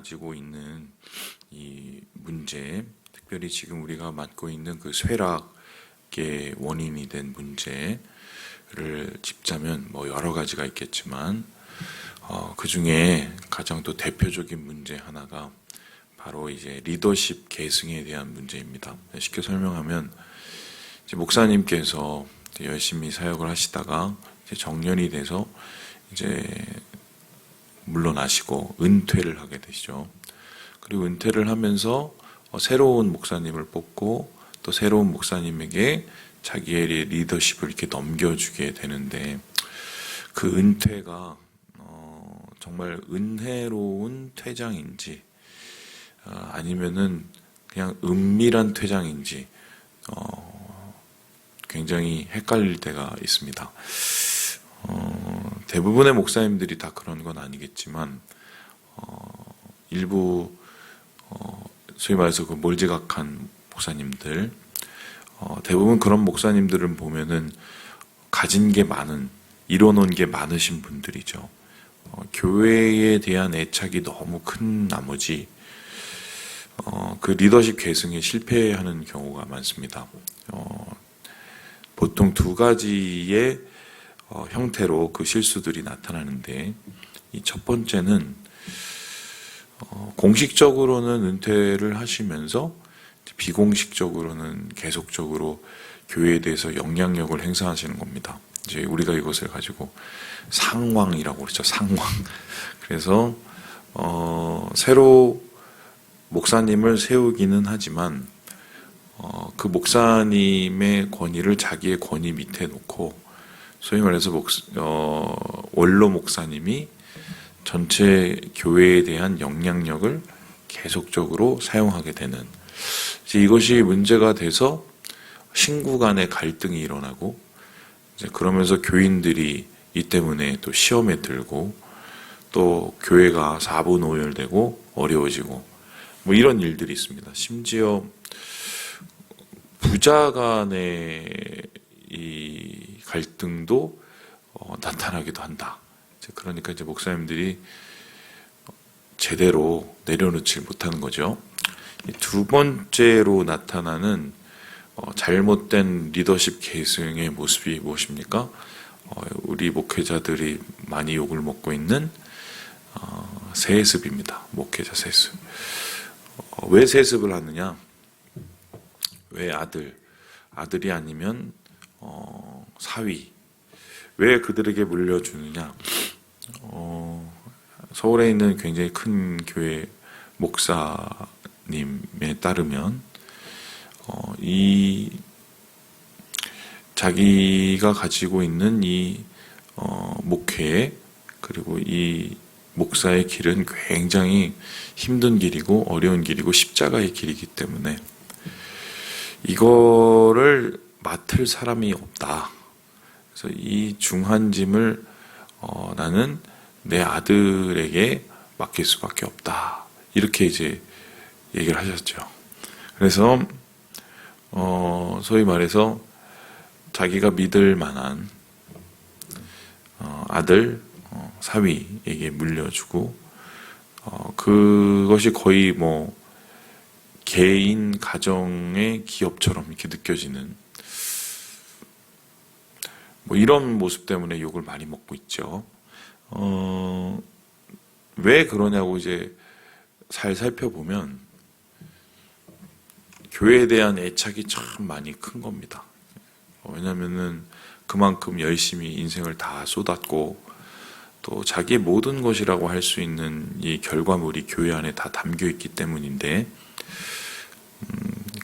가지고 있는 이 문제, 특별히 지금 우리가 맡고 있는 그 쇠락의 원인이 된 문제를 짚자면 뭐 여러 가지가 있겠지만 그 중에 가장 또 대표적인 문제 하나가 바로 이제 리더십 계승에 대한 문제입니다. 쉽게 설명하면 이제 목사님께서 열심히 사역을 하시다가 이제 정년이 돼서 이제 물러나시고 은퇴를 하게 되시죠. 그리고 은퇴를 하면서 새로운 목사님을 뽑고 또 새로운 목사님에게 자기의 리더십을 이렇게 넘겨주게 되는데 그 은퇴가 정말 은혜로운 퇴장인지 아니면은 그냥 은밀한 퇴장인지 굉장히 헷갈릴 때가 있습니다. 대부분의 목사님들이 다 그런 건 아니겠지만 일부 소위 말해서 그 몰지각한 목사님들 대부분 그런 목사님들은 보면은 가진 게 많은 이뤄놓은 게 많으신 분들이죠. 교회에 대한 애착이 너무 큰 나머지 그 리더십 계승에 실패하는 경우가 많습니다. 보통 두 가지의 형태로 그 실수들이 나타나는데 이 첫 번째는 공식적으로는 은퇴를 하시면서 비공식적으로는 계속적으로 교회에 대해서 영향력을 행사하시는 겁니다. 이제 우리가 이것을 가지고 상왕이라고 그러죠. 상왕. 그래서 새로 목사님을 세우기는 하지만 그 목사님의 권위를 자기의 권위 밑에 놓고 소위 말해서 원로 목사님이 전체 교회에 대한 영향력을 계속적으로 사용하게 되는 이것이 문제가 돼서 신구 간의 갈등이 일어나고 이제 그러면서 교인들이 이 때문에 또 시험에 들고 또 교회가 사분오열되고 어려워지고 뭐 이런 일들이 있습니다. 심지어 부자 간의 이 갈등도 나타나기도 한다. 그러니까 이제 목사님들이 제대로 내려놓지 못하는 거죠. 두 번째로 나타나는 잘못된 리더십 계승의 모습이 무엇입니까? 우리 목회자들이 많이 욕을 먹고 있는 세습입니다. 목회자 세습. 왜 세습을 하느냐? 왜 아들이 아니면 사위? 왜 그들에게 물려주느냐? 서울에 있는 굉장히 큰 교회 목사님에 따르면 이 자기가 가지고 있는 이 목회 그리고 이 목사의 길은 굉장히 힘든 길이고 어려운 길이고 십자가의 길이기 때문에 이거를 맡을 사람이 없다. 그래서 이 중한 짐을 나는 내 아들에게 맡길 수밖에 없다. 이렇게 이제 얘기를 하셨죠. 그래서 소위 말해서 자기가 믿을 만한 아들 사위에게 물려주고 그것이 거의 뭐 개인 가정의 기업처럼 이렇게 느껴지는 뭐 이런 모습 때문에 욕을 많이 먹고 있죠. 왜 그러냐고 이제 잘 살펴보면 교회에 대한 애착이 참 많이 큰 겁니다. 왜냐면은 그만큼 열심히 인생을 다 쏟았고 또 자기의 모든 것이라고 할 수 있는 이 결과물이 교회 안에 다 담겨 있기 때문인데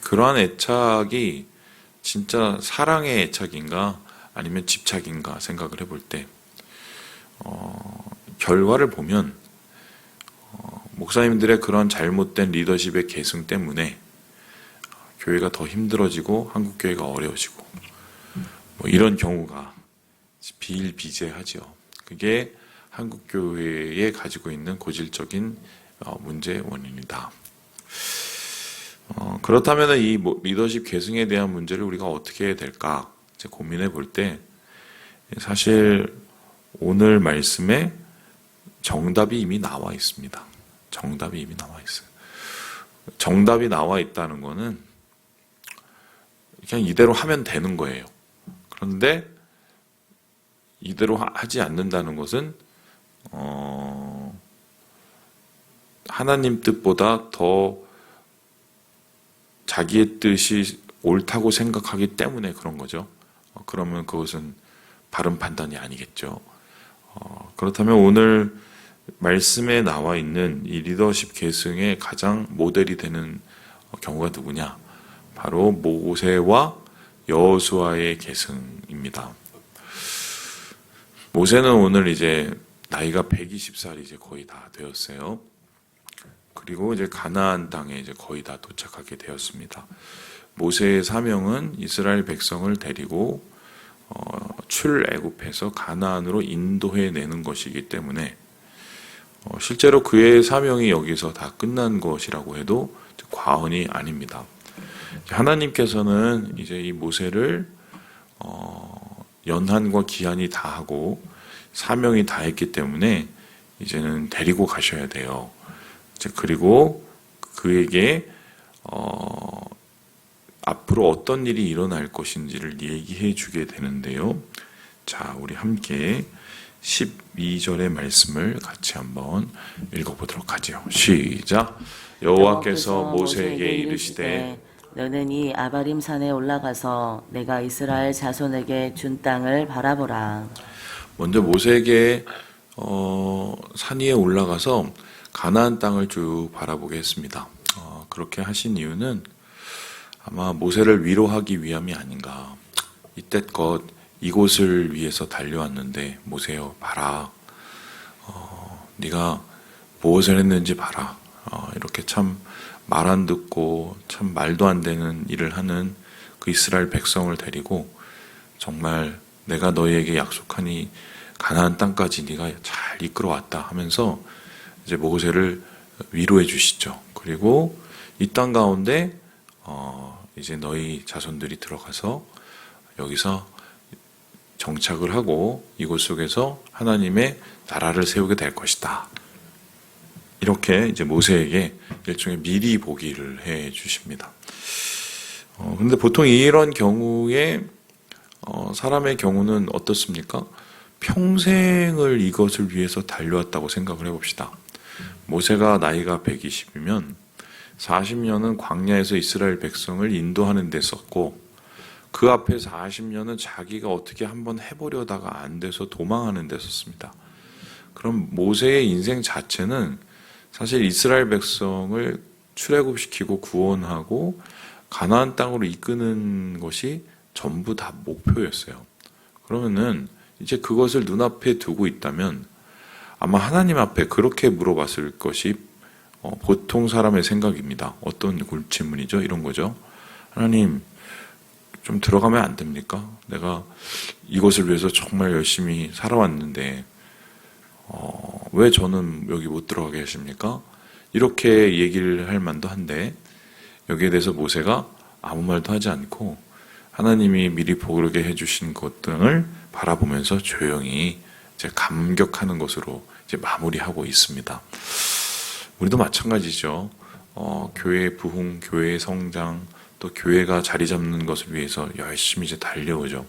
그러한 애착이 진짜 사랑의 애착인가 아니면 집착인가 생각을 해볼 때 결과를 보면 목사님들의 그런 잘못된 리더십의 계승 때문에 교회가 더 힘들어지고 한국교회가 어려워지고 뭐 이런 경우가 비일비재하죠. 그게 한국교회에 가지고 있는 고질적인 문제의 원인이다. 그렇다면 이 리더십 계승에 대한 문제를 우리가 어떻게 해야 될까 이제 고민해 볼 때 사실 오늘 말씀에 정답이 이미 나와 있습니다. 정답이 이미 나와 있어요. 정답이 나와 있다는 거는 그냥 이대로 하면 되는 거예요. 그런데 이대로 하지 않는다는 것은 하나님 뜻보다 더 자기의 뜻이 옳다고 생각하기 때문에 그런 거죠. 그러면 그것은 바른 판단이 아니겠죠. 그렇다면 오늘 말씀에 나와 있는 이 리더십 계승의 가장 모델이 되는 경우가 누구냐? 바로 모세와 여호수아의 계승입니다. 모세는 오늘 이제 나이가 120살이 이제 거의 다 되었어요. 그리고 이제 가나안 땅에 이제 거의 다 도착하게 되었습니다. 모세의 사명은 이스라엘 백성을 데리고 출애굽해서 가나안으로 인도해 내는 것이기 때문에 실제로 그의 사명이 여기서 다 끝난 것이라고 해도 과언이 아닙니다. 하나님께서는 이제 이 모세를 연한과 기한이 다 하고 사명이 다 했기 때문에 이제는 데리고 가셔야 돼요. 그리고 그에게 앞으로 어떤 일이 일어날 것인지를 얘기해 주게 되는데요. 자, 우리 함께 12절의 말씀을 같이 한번 읽어보도록 하죠. 시작. 여호와께서 모세에게 이르시되 너는 이 아바림 산에 올라가서 내가 이스라엘 자손에게 준 땅을 바라보라. 먼저 모세에게 산 위에 올라가서 가나안 땅을 쭉 바라보게 했습니다. 그렇게 하신 이유는 아마 모세를 위로하기 위함이 아닌가. 이때껏 이곳을 위해서 달려왔는데 모세여 봐라. 네가 무엇을 했는지 봐라. 이렇게 참 말 안 듣고 참 말도 안 되는 일을 하는 그 이스라엘 백성을 데리고 정말 내가 너희에게 약속하니 가나안 땅까지 네가 잘 이끌어왔다 하면서 이제 모세를 위로해 주시죠. 그리고 이 땅 가운데 이제 너희 자손들이 들어가서 여기서 정착을 하고 이곳 속에서 하나님의 나라를 세우게 될 것이다. 이렇게 이제 모세에게 일종의 미리 보기를 해 주십니다. 근데 보통 이런 경우에 사람의 경우는 어떻습니까? 평생을 이것을 위해서 달려왔다고 생각을 해봅시다. 모세가 나이가 120이면 40년은 광야에서 이스라엘 백성을 인도하는 데 썼고 그 앞에 40년은 자기가 어떻게 한번 해보려다가 안 돼서 도망하는 데 썼습니다. 그럼 모세의 인생 자체는 사실 이스라엘 백성을 출애굽시키고 구원하고 가나안 땅으로 이끄는 것이 전부 다 목표였어요. 그러면은 이제 그것을 눈앞에 두고 있다면 아마 하나님 앞에 그렇게 물어봤을 것이 보통 사람의 생각입니다. 어떤 질문이죠? 이런 거죠. 하나님, 좀 들어가면 안 됩니까? 내가 이것을 위해서 정말 열심히 살아왔는데 왜 저는 여기 못 들어가게 하십니까? 이렇게 얘기를 할 만도 한데 여기에 대해서 모세가 아무 말도 하지 않고 하나님이 미리 보게 해주신 것 등을 바라보면서 조용히 이제 감격하는 것으로 이제 마무리하고 있습니다. 우리도 마찬가지죠. 교회의 부흥, 교회의 성장, 또 교회가 자리 잡는 것을 위해서 열심히 이제 달려오죠.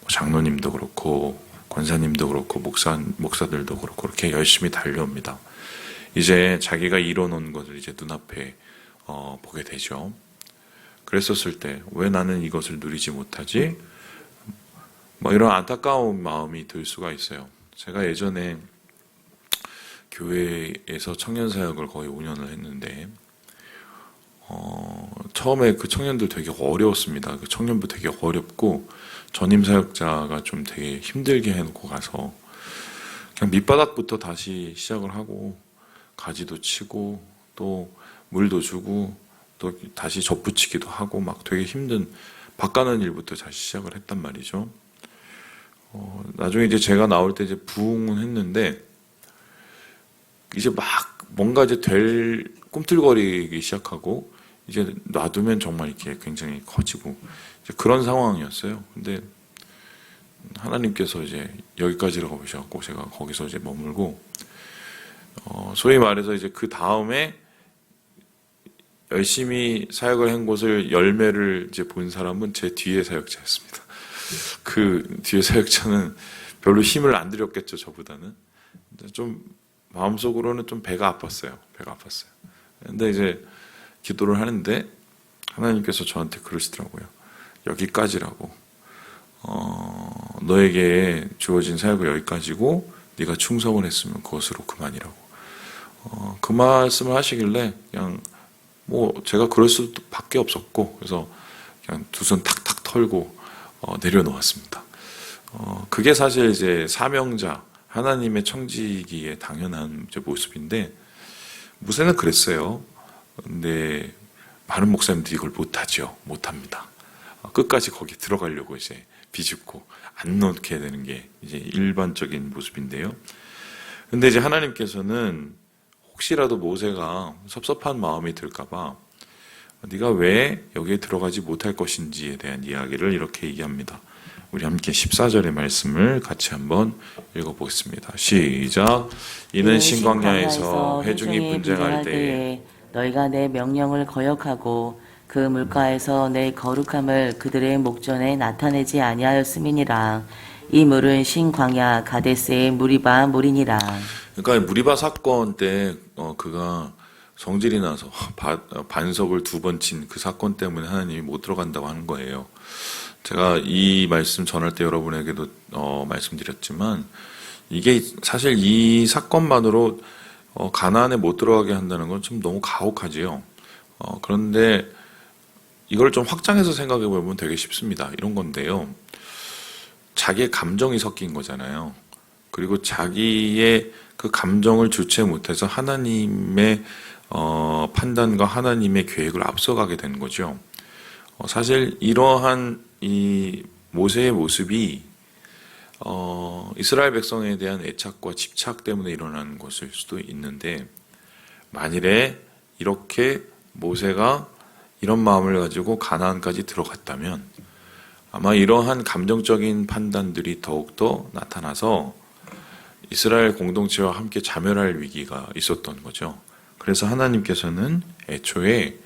장로님도 그렇고 권사님도 그렇고 목사들도 그렇고 그렇게 열심히 달려옵니다. 이제 자기가 이뤄놓은 것을 이제 눈앞에 보게 되죠. 그랬었을 때 왜 나는 이것을 누리지 못하지? 이런 안타까운 마음이 들 수가 있어요. 제가 예전에 교회에서 청년 사역을 거의 5년을 했는데 처음에 그 청년들 되게 어려웠습니다. 그 청년부 되게 어렵고 전임 사역자가 좀 되게 힘들게 해놓고 가서 그냥 밑바닥부터 다시 시작을 하고 가지도 치고 또 물도 주고 또 다시 접붙이기도 하고 막 되게 힘든 바꾸는 일부터 다시 시작을 했단 말이죠. 나중에 이제 제가 나올 때 이제 부흥은 했는데 이제 막 뭔가 이제 꿈틀거리기 시작하고 이제 놔두면 정말 이렇게 굉장히 커지고 이제 그런 상황이었어요. 근데 하나님께서 이제 여기까지라고 보셔갖고 제가 거기서 이제 머물고 소위 말해서 이제 그 다음에 열심히 사역을 한 곳을 열매를 이제 본 사람은 제 뒤에 사역자였습니다. 그 뒤에 사역자는 별로 힘을 안 들였겠죠, 저보다는. 좀 마음속으로는 좀 배가 아팠어요. 배가 아팠어요. 근데 이제 기도를 하는데 하나님께서 저한테 그러시더라고요. 여기까지라고. 너에게 주어진 사역은 여기까지고 네가 충성을 했으면 그것으로 그만이라고. 그 말씀을 하시길래 그냥 뭐 제가 그럴 수밖에 없었고 그래서 그냥 두 손 탁탁 털고 내려놓았습니다. 그게 사실 이제 사명자 하나님의 청지기의 당연한 이제 모습인데 모세는 그랬어요. 근데 많은 목사님들이 이걸 못하죠. 못합니다. 끝까지 거기 들어가려고 이제 비집고 안 놓게 되는 게 이제 일반적인 모습인데요. 근데 이제 하나님께서는 혹시라도 모세가 섭섭한 마음이 들까봐 네가 왜 여기에 들어가지 못할 것인지에 대한 이야기를 이렇게 얘기합니다. 우리 함께 14절의 말씀을 같이 한번 읽어보겠습니다. 시작. 이는 신광야에서 회중이 분쟁할 때에 너희가 내 명령을 거역하고 그 물가에서 내 거룩함을 그들의 목전에 나타내지 아니하였음이니라. 이 물은 신광야 가데스의 무리바 물이니라. 그러니까 무리바 사건 때 그가 성질이 나서 반석을 2번 친 그 사건 때문에 하나님이 못 들어간다고 하는 거예요. 제가 이 말씀 전할 때 여러분에게도 말씀드렸지만 이게 사실 이 사건만으로 가나안에 못 들어가게 한다는 건 좀 너무 가혹하지요. 그런데 이걸 좀 확장해서 생각해 보면 되게 쉽습니다. 이런 건데요. 자기의 감정이 섞인 거잖아요. 그리고 자기의 그 감정을 주체 못해서 하나님의 판단과 하나님의 계획을 앞서가게 된 거죠. 사실 이러한 이 모세의 모습이 이스라엘 백성에 대한 애착과 집착 때문에 일어나는 것일 수도 있는데 만일에 이렇게 모세가 이런 마음을 가지고 가나안까지 들어갔다면 아마 이러한 감정적인 판단들이 더욱더 나타나서 이스라엘 공동체와 함께 자멸할 위기가 있었던 거죠. 그래서 하나님께서는 애초에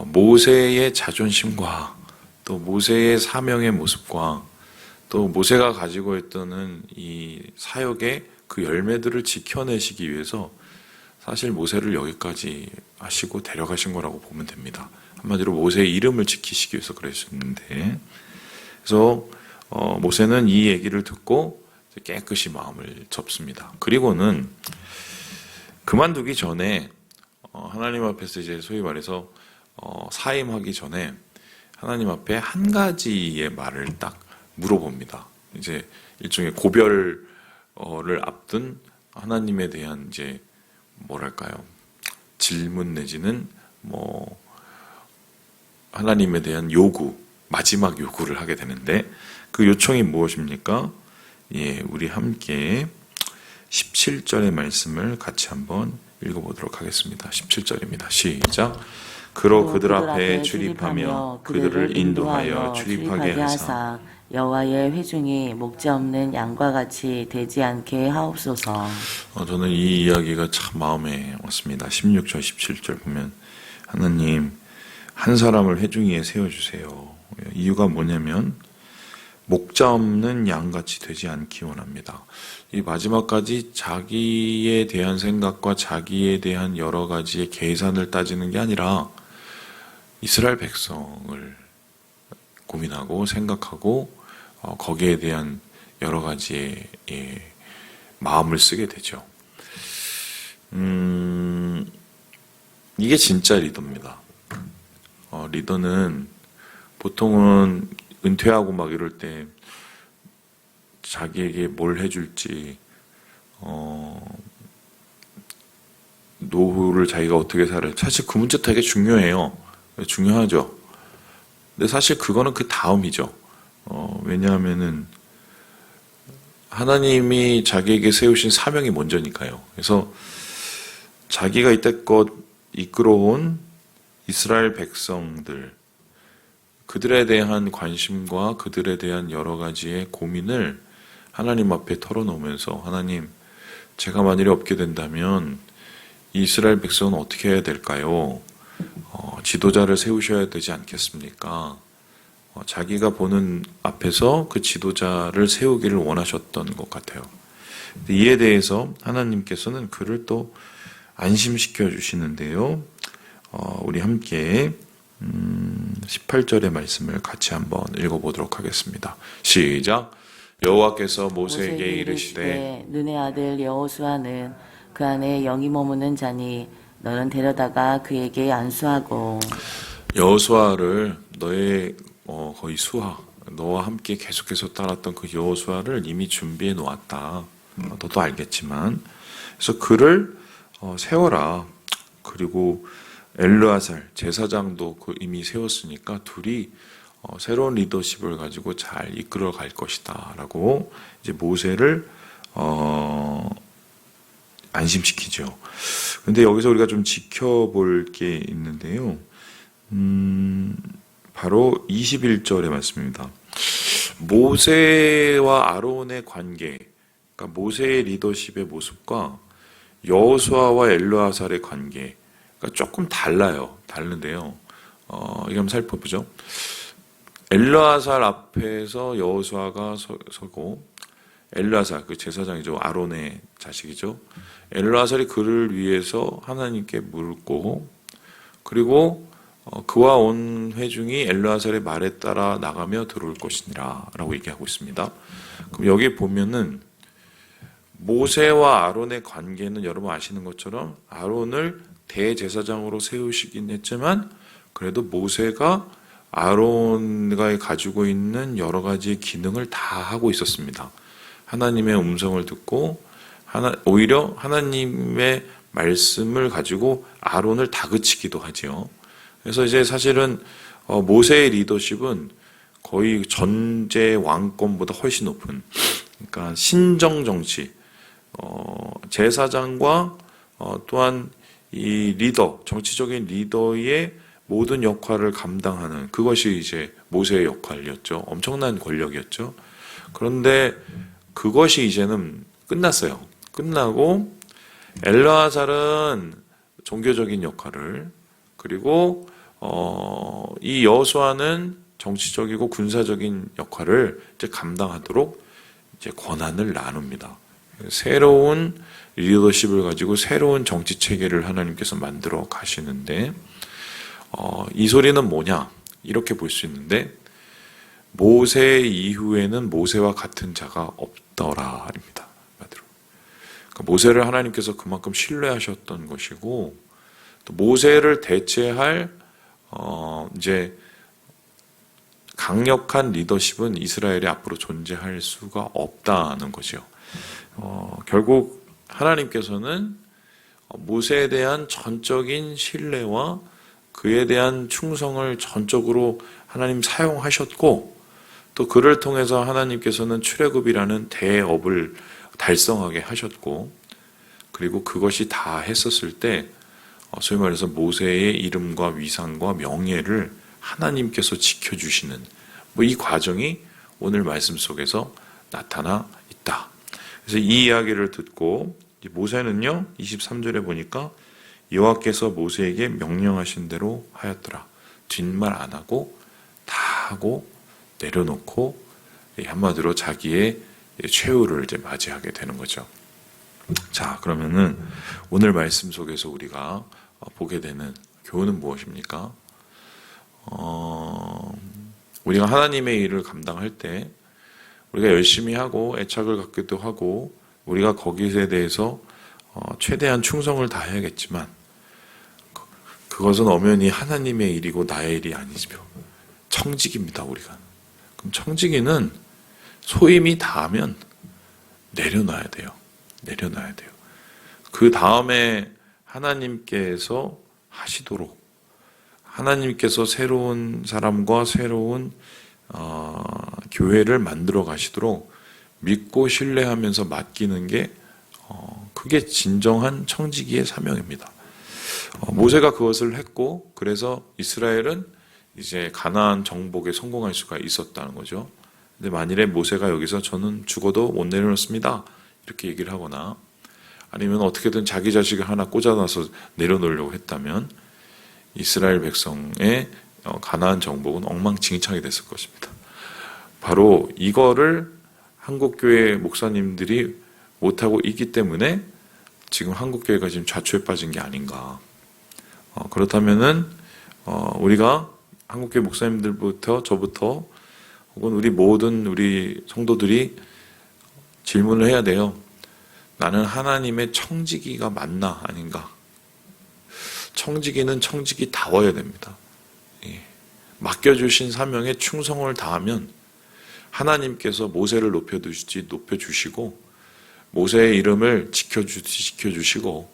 모세의 자존심과 또 모세의 사명의 모습과 또 모세가 가지고 있던 이 사역의 그 열매들을 지켜내시기 위해서 사실 모세를 여기까지 하시고 데려가신 거라고 보면 됩니다. 한마디로 모세의 이름을 지키시기 위해서 그러셨는데 그래서 모세는 이 얘기를 듣고 깨끗이 마음을 접습니다. 그리고는 그만두기 전에 하나님 앞에서 이제 소위 말해서 사임하기 전에 하나님 앞에 한 가지의 말을 딱 물어봅니다. 이제 일종의 고별을 앞둔 하나님에 대한 이제 뭐랄까요? 질문 내지는 뭐 하나님에 대한 요구, 마지막 요구를 하게 되는데 그 요청이 무엇입니까? 예, 우리 함께 17절의 말씀을 같이 한번 읽어보도록 하겠습니다. 17절입니다. 시작. 그로 그들 앞에 출입하며 그들을 인도하여 출입하게 하사 여호와의 회중이 목자 없는 양과 같이 되지 않게 하옵소서. 저는 이 이야기가 참 마음에 왔습니다. 16절, 17절 보면 하나님 한 사람을 회중위에 세워주세요. 이유가 뭐냐면 목자 없는 양같이 되지 않기 원합니다. 이 마지막까지 자기에 대한 생각과 자기에 대한 여러 가지의 계산을 따지는 게 아니라 이스라엘 백성을 고민하고 생각하고 거기에 대한 여러 가지의 마음을 쓰게 되죠. 이게 진짜 리더입니다. 리더는 보통은 은퇴하고 막 이럴 때 자기에게 뭘 해줄지 노후를 자기가 어떻게 살아야 사실 그 문제 되게 중요해요. 중요하죠. 근데 사실 그거는 그 다음이죠. 왜냐하면은 하나님이 자기에게 세우신 사명이 먼저니까요. 그래서 자기가 이때껏 이끌어온 이스라엘 백성들 그들에 대한 관심과 그들에 대한 여러 가지의 고민을 하나님 앞에 털어놓으면서 하나님 제가 만일에 없게 된다면 이스라엘 백성은 어떻게 해야 될까요? 지도자를 세우셔야 되지 않겠습니까? 자기가 보는 앞에서 그 지도자를 세우기를 원하셨던 것 같아요. 이에 대해서 하나님께서는 그를 또 안심시켜 주시는데요. 우리 함께 18절의 말씀을 같이 한번 읽어보도록 하겠습니다. 시작. 여호와께서 모세에게 이르시되 눈의 아들 여호수아는 그 안에 영이 머무는 자니 너는 데려다가 그에게 안수하고 여호수아를 너의 거의 너와 함께 계속해서 따랐던 그 여호수아를 이미 준비해 놓았다. 너도 알겠지만 그래서 그를 세워라. 그리고 엘르아살 제사장도 이미 세웠으니까 둘이 새로운 리더십을 가지고 잘 이끌어 갈 것이다라고 이제 모세를 안심시키죠. 근데 여기서 우리가 좀 지켜볼 게 있는데요. 바로 21절의 말씀입니다. 모세와 아론의 관계, 그러니까 모세의 리더십의 모습과 여호수아와 엘르아살의 관계, 그러니까 조금 다른데요. 이거 한번 살펴보죠. 엘르아살 앞에서 여호수아가 서고, 엘르아살 그 제사장이죠. 아론의 자식이죠. 엘르아살이 그를 위해서 하나님께 묻고, 그리고 그와 온 회중이 엘르아살의 말에 따라 나가며 들어올 것이니라 라고 얘기하고 있습니다. 그럼 여기 보면은 모세와 아론의 관계는 여러분 아시는 것처럼 아론을 대제사장으로 세우시긴 했지만 그래도 모세가 아론가 가지고 있는 여러 가지 기능을 다 하고 있었습니다. 하나님의 음성을 듣고 오히려 하나님의 말씀을 가지고 아론을 다그치기도 하지요. 그래서 이제 사실은 모세의 리더십은 거의 전제 왕권보다 훨씬 높은, 그러니까 신정 정치, 제사장과 또한 이 리더, 정치적인 리더의 모든 역할을 감당하는 그것이 이제 모세의 역할이었죠. 엄청난 권력이었죠. 그런데 그것이 이제는 끝났어요. 끝나고 엘르아살은 종교적인 역할을, 그리고 이 여호수아는 정치적이고 군사적인 역할을 이제 감당하도록 이제 권한을 나눕니다. 새로운 리더십을 가지고 새로운 정치 체계를 하나님께서 만들어 가시는데 이 소리는 뭐냐? 이렇게 볼 수 있는데 모세 이후에는 모세와 같은 자가 없더라입니다. 그러니까 모세를 하나님께서 그만큼 신뢰하셨던 것이고 또 모세를 대체할 이제 강력한 리더십은 이스라엘이 앞으로 존재할 수가 없다는 거죠. 결국 하나님께서는 모세에 대한 전적인 신뢰와 그에 대한 충성을 전적으로 하나님 사용하셨고 또 그를 통해서 하나님께서는 출애굽이라는 대업을 달성하게 하셨고 그리고 그것이 다 했었을 때 소위 말해서 모세의 이름과 위상과 명예를 하나님께서 지켜주시는 이 과정이 오늘 말씀 속에서 나타나 있다. 그래서 이 이야기를 듣고 모세는요 23절에 보니까 여호와께서 모세에게 명령하신 대로 하였더라. 뒷말 안 하고 다 하고 내려놓고 한마디로 자기의 최후를 이제 맞이하게 되는 거죠. 자, 그러면은 오늘 말씀 속에서 우리가 보게 되는 교훈은 무엇입니까? 우리가 하나님의 일을 감당할 때 우리가 열심히 하고 애착을 갖기도 하고 우리가 거기에 대해서 최대한 충성을 다해야겠지만 그것은 엄연히 하나님의 일이고 나의 일이 아니죠. 청지기입니다, 우리가. 그럼 청지기는 소임이 닿으면 내려놔야 돼요. 내려놔야 돼요. 그 다음에 하나님께서 하시도록 하나님께서 새로운 사람과 새로운 교회를 만들어 가시도록 믿고 신뢰하면서 맡기는 게 그게 진정한 청지기의 사명입니다. 모세가 그것을 했고 그래서 이스라엘은 이제 가나안 정복에 성공할 수가 있었다는 거죠. 근데 만일에 모세가 여기서 저는 죽어도 못 내려놓습니다 이렇게 얘기를 하거나 아니면 어떻게든 자기 자식을 하나 꽂아놔서 내려놓으려고 했다면 이스라엘 백성의 가나안 정복은 엉망진창이 됐을 것입니다. 바로 이거를 한국교회 목사님들이 못하고 있기 때문에 지금 한국교회가 지금 좌초에 빠진 게 아닌가. 그렇다면은 우리가 한국교회 목사님들부터 저부터 혹은 우리 모든 우리 성도들이 질문을 해야 돼요. 나는 하나님의 청지기가 맞나 아닌가? 청지기는 청지기다워야 됩니다. 맡겨주신 사명에 충성을 다하면 하나님께서 모세를 높여주시고 모세의 이름을 지켜주시고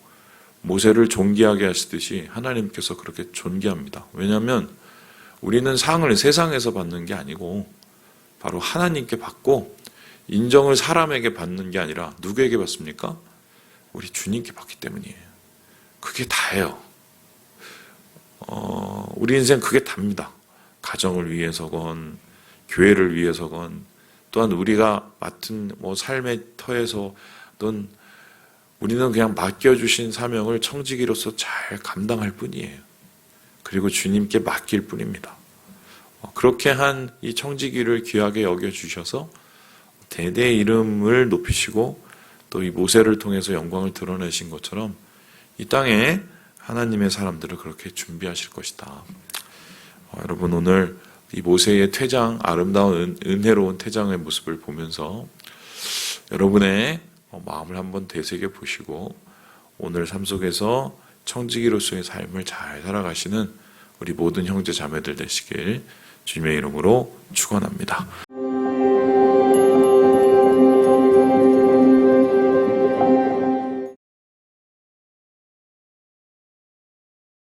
모세를 존귀하게 하시듯이 하나님께서 그렇게 존귀합니다. 왜냐하면 우리는 상을 세상에서 받는 게 아니고 바로 하나님께 받고 인정을 사람에게 받는 게 아니라 누구에게 받습니까? 우리 주님께 받기 때문이에요. 그게 다예요. 우리 인생 그게 답니다. 가정을 위해서건 교회를 위해서건 또한 우리가 맡은 삶의 터에서든 우리는 그냥 맡겨주신 사명을 청지기로서 잘 감당할 뿐이에요. 그리고 주님께 맡길 뿐입니다. 그렇게 한 이 청지기를 귀하게 여겨주셔서 대대 이름을 높이시고 또 이 모세를 통해서 영광을 드러내신 것처럼 이 땅에 하나님의 사람들을 그렇게 준비하실 것이다. 여러분 오늘 이 모세의 퇴장, 아름다운 은혜로운 퇴장의 모습을 보면서 여러분의 마음을 한번 되새겨 보시고 오늘 삶 속에서 청지기로서의 삶을 잘 살아가시는 우리 모든 형제 자매들 되시길 주님의 이름으로 축원합니다.